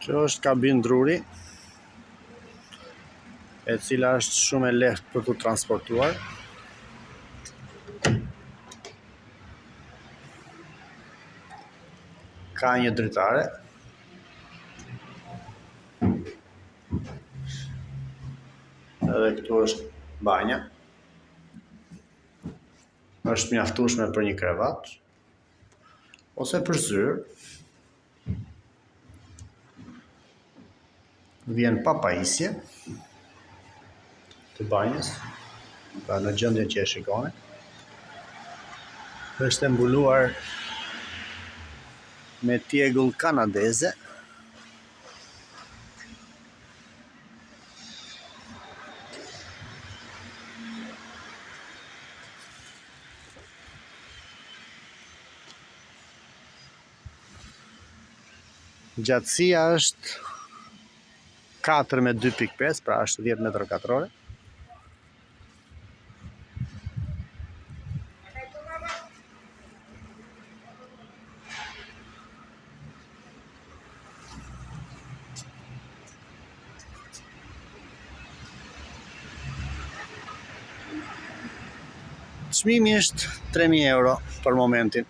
Kjo është kabinë druri, e cila është shumë e lehtë për të transportuar. Ka një dritare. Edhe këtu është banja. Është mjaftueshme për një krevat ose për zyrë. Vjen pa pajisje të banjës, pra në gjendjen që e shikoni. Është e mbuluar me tjegull kanadeze. Gjatësia është 4 me 2.5, pra është 10 metër katrore. Çmimi është 3.000 euro për momentin.